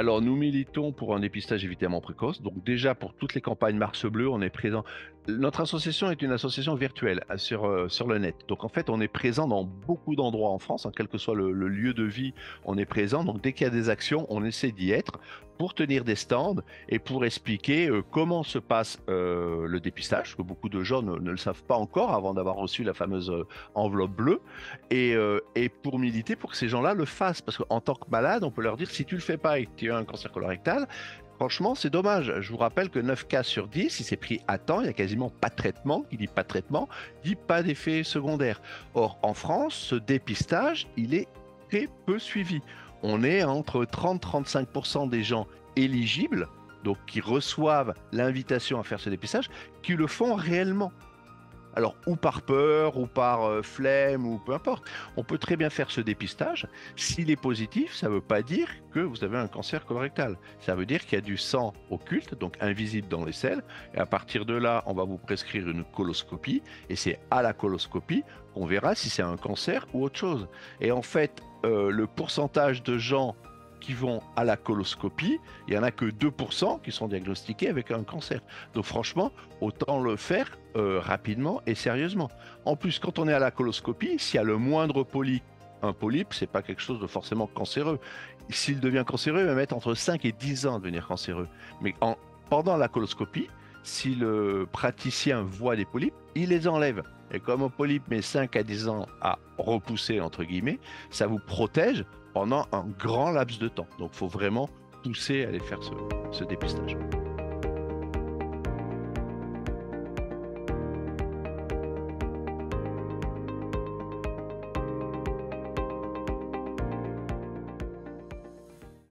Alors, nous militons pour un dépistage évidemment précoce. Donc déjà, pour toutes les campagnes Mars Bleu, on est présent. Notre association est une association virtuelle sur le net. Donc en fait, on est présent dans beaucoup d'endroits en France, hein, quel que soit le lieu de vie, on est présent. Donc dès qu'il y a des actions, on essaie d'y être pour tenir des stands et pour expliquer comment se passe le dépistage, que beaucoup de gens ne le savent pas encore avant d'avoir reçu la fameuse enveloppe bleue, et pour militer pour que ces gens-là le fassent. Parce qu'en tant que malade, on peut leur dire, si tu le fais pas et que tu as un cancer colorectal, franchement, c'est dommage. Je vous rappelle que 9 cas sur 10, si c'est pris à temps, il n'y a quasiment pas de traitement. Qui dit pas de traitement, dit pas d'effet secondaire. Or, en France, ce dépistage, il est très peu suivi. On est entre 30-35% des gens éligibles, donc qui reçoivent l'invitation à faire ce dépistage, qui le font réellement. Alors, ou par peur, ou par flemme, ou peu importe. On peut très bien faire ce dépistage. S'il est positif, ça ne veut pas dire que vous avez un cancer colorectal. Ça veut dire qu'il y a du sang occulte, donc invisible dans les selles. Et à partir de là, on va vous prescrire une coloscopie. Et c'est à la coloscopie qu'on verra si c'est un cancer ou autre chose. Et en fait, le pourcentage de gens qui vont à la coloscopie, il n'y en a que 2% qui sont diagnostiqués avec un cancer. Donc franchement, autant le faire rapidement et sérieusement. En plus, quand on est à la coloscopie, s'il y a le moindre polype, un polype, c'est pas quelque chose de forcément cancéreux. S'il devient cancéreux, il va mettre entre 5 et 10 ans à devenir cancéreux. Mais pendant la coloscopie, si le praticien voit des polypes, il les enlève. Et comme un polype met 5 à 10 ans à repousser, entre guillemets, ça vous protège pendant un grand laps de temps. Donc, il faut vraiment pousser à aller faire ce dépistage.